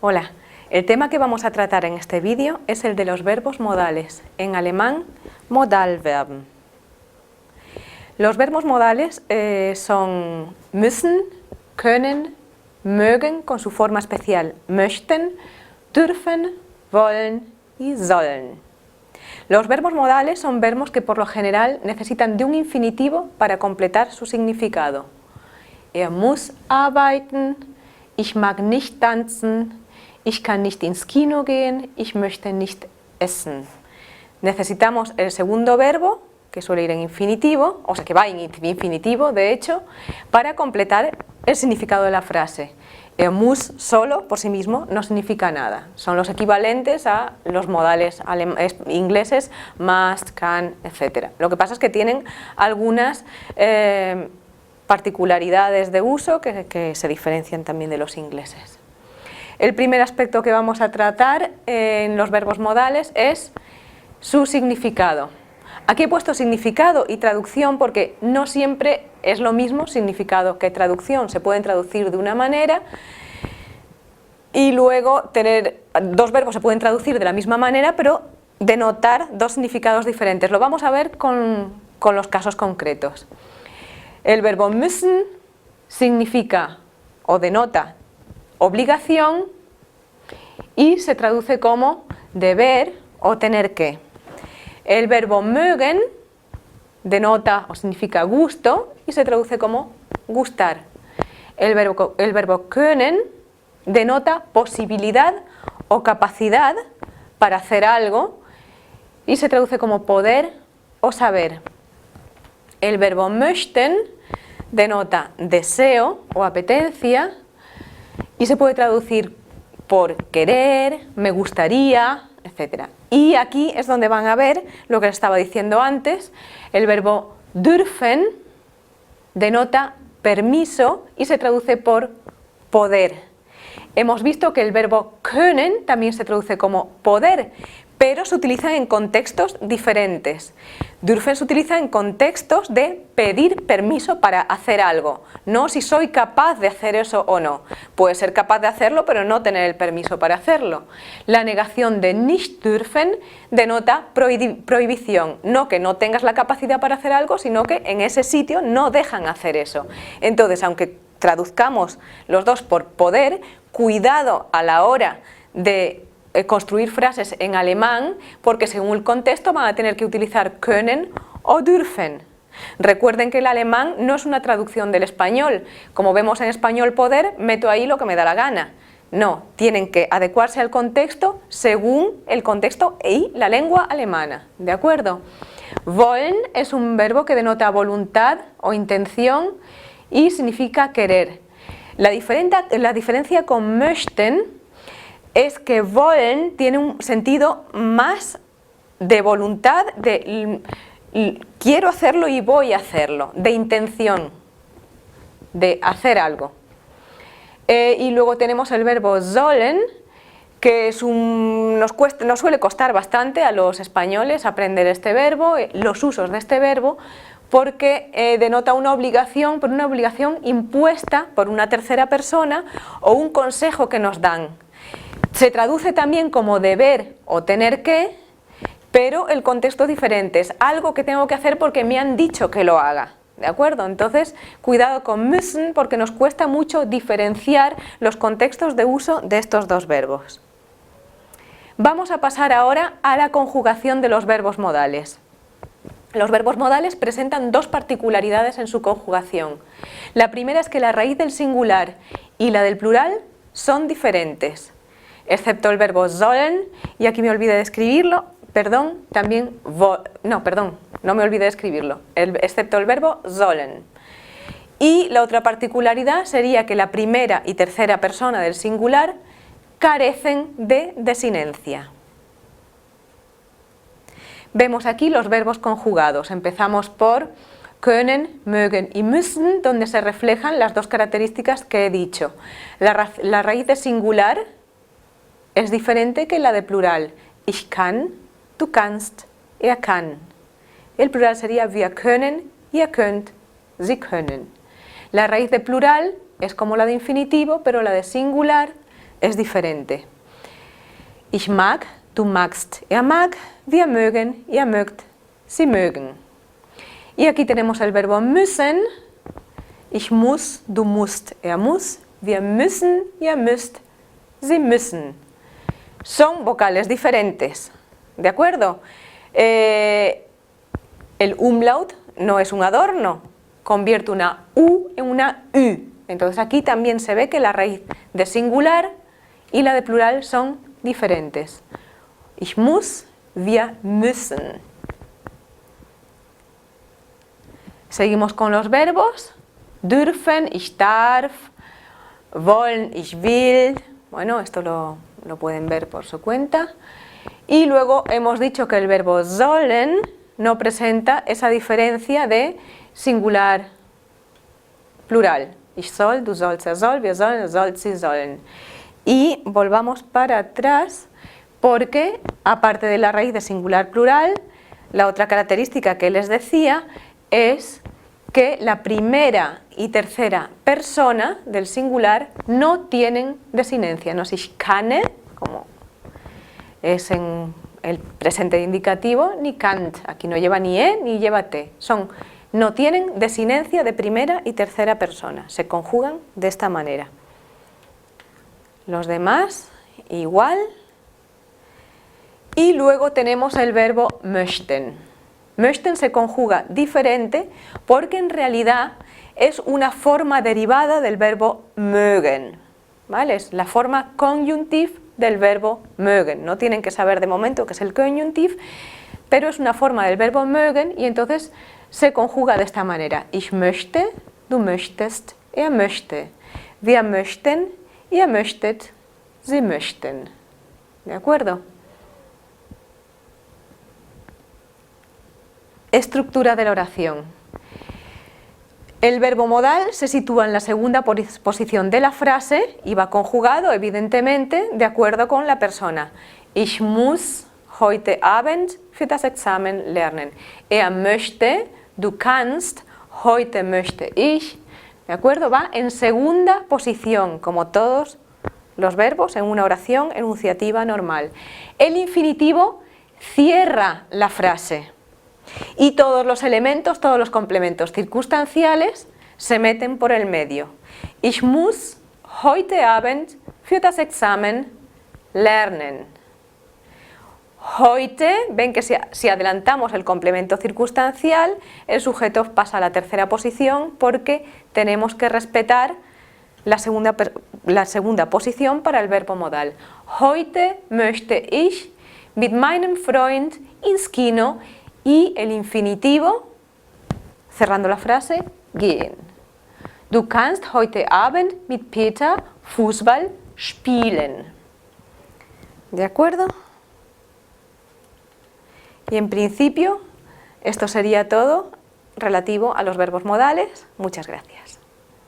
Hola, el tema que vamos a tratar en este vídeo es el de los verbos modales, en alemán Modalverben. Los verbos modales son müssen, können, mögen con su forma especial möchten, dürfen, wollen y sollen. Los verbos modales son verbos que por lo general necesitan de un infinitivo para completar su significado. Er muss arbeiten, ich mag nicht tanzen, ich kann nicht ins Kino gehen, ich möchte nicht essen. Necesitamos el segundo verbo, que suele ir en infinitivo, o sea que va en infinitivo de hecho, para completar el significado de la frase. Er muss solo por sí mismo no significa nada. Son los equivalentes a los modales ingleses must, can, etc. Lo que pasa es que tienen algunas particularidades de uso que se diferencian también de los ingleses. El primer aspecto que vamos a tratar en los verbos modales es su significado. Aquí he puesto significado y traducción porque no siempre es lo mismo significado que traducción. Se pueden traducir de una manera y luego dos verbos se pueden traducir de la misma manera, pero denotar dos significados diferentes. Lo vamos a ver con los casos concretos. El verbo müssen significa o denota obligación y se traduce como deber o tener que. El verbo mögen denota o significa gusto y se traduce como gustar. El verbo können denota posibilidad o capacidad para hacer algo y se traduce como poder o saber. El verbo möchten denota deseo o apetencia y se puede traducir por querer, me gustaría, etc. Y aquí es donde van a ver lo que les estaba diciendo antes. El verbo dürfen denota permiso y se traduce por poder. Hemos visto que el verbo können también se traduce como poder, pero se utilizan en contextos diferentes. Dürfen se utiliza en contextos de pedir permiso para hacer algo, no si soy capaz de hacer eso o no. Puede ser capaz de hacerlo, pero no tener el permiso para hacerlo. La negación de nicht dürfen denota prohibición, no que no tengas la capacidad para hacer algo, sino que en ese sitio no dejan hacer eso. Entonces, aunque traduzcamos los dos por poder, cuidado a la hora de construir frases en alemán, porque según el contexto van a tener que utilizar können o dürfen. Recuerden que el alemán no es una traducción del español. Como vemos en español poder, meto ahí lo que me da la gana. No, tienen que adecuarse al contexto según el contexto y la lengua alemana. ¿De acuerdo? Wollen es un verbo que denota voluntad o intención y significa querer. La diferencia con möchten es que wollen tiene un sentido más de voluntad, de quiero hacerlo y voy a hacerlo, de intención, de hacer algo. Y luego tenemos el verbo sollen, que nos suele costar bastante a los españoles aprender este verbo, los usos de este verbo, porque denota una obligación, pero una obligación impuesta por una tercera persona o un consejo que nos dan. Se traduce también como deber o tener que, pero el contexto es diferente, es algo que tengo que hacer porque me han dicho que lo haga, ¿de acuerdo? Entonces, cuidado con müssen porque nos cuesta mucho diferenciar los contextos de uso de estos dos verbos. Vamos a pasar ahora a la conjugación de los verbos modales. Los verbos modales presentan dos particularidades en su conjugación. La primera es que la raíz del singular y la del plural son diferentes, excepto el verbo sollen, y aquí me olvidé de escribirlo, no me olvidé de escribirlo, excepto el verbo sollen. Y la otra particularidad sería que la primera y tercera persona del singular carecen de desinencia. Vemos aquí los verbos conjugados. Empezamos por können, mögen y müssen, donde se reflejan las dos características que he dicho. La raíz de singular es diferente que la de plural. Ich kann, du kannst, er kann. El plural sería wir können, ihr könnt, sie können. La raíz de plural es como la de infinitivo, pero la de singular es diferente. Ich mag, du magst, mag, wir mögen, ihr mögt, sie mögen. Y aquí tenemos el verbo müssen. Ich muss, du musst, muss, wir müssen, ihr müsst, sie müssen. Son vocales diferentes, ¿de acuerdo? El umlaut no es un adorno, convierte una U en una Ü. Entonces aquí también se ve que la raíz de singular y la de plural son diferentes. Ich muss, wir müssen. Seguimos con los verbos. Dürfen, ich darf. Wollen, ich will. Bueno, esto lo pueden ver por su cuenta. Y luego hemos dicho que el verbo sollen no presenta esa diferencia de singular plural. Ich soll, du sollst, er soll, wir sollen, er soll, sie sollen. Y volvamos para atrás porque, aparte de la raíz de singular plural, la otra característica que les decía es que la primera y tercera persona del singular no tienen desinencia. No es ich kanne, como es en el presente indicativo, ni kannt. Aquí no lleva ni ni lleva t. No tienen desinencia de primera y tercera persona. Se conjugan de esta manera. Los demás, igual. Y luego tenemos el verbo möchten. Möchten se conjuga diferente porque en realidad es una forma derivada del verbo mögen. ¿Vale? Es la forma conjuntiv del verbo mögen. No tienen que saber de momento que es el conjuntiv, pero es una forma del verbo mögen y entonces se conjuga de esta manera. Ich möchte, du möchtest, er möchte. Wir möchten, ihr möchtet, sie möchten. ¿De acuerdo? Estructura de la oración. El verbo modal se sitúa en la segunda posición de la frase y va conjugado, evidentemente, de acuerdo con la persona. Ich muss heute Abend für das Examen lernen. Er möchte, du kannst, heute möchte ich. ¿De acuerdo? Va en segunda posición, como todos los verbos en una oración enunciativa normal. El infinitivo cierra la frase. Y todos los elementos, todos los complementos circunstanciales se meten por el medio. Ich muss heute Abend für das Examen lernen. Heute, ven que si adelantamos el complemento circunstancial, el sujeto pasa a la tercera posición porque tenemos que respetar la segunda posición para el verbo modal. Heute möchte ich mit meinem Freund ins Kino. Y el infinitivo, cerrando la frase, gehen. Du kannst heute Abend mit Peter Fußball spielen. ¿De acuerdo? Y en principio, esto sería todo relativo a los verbos modales. Muchas gracias.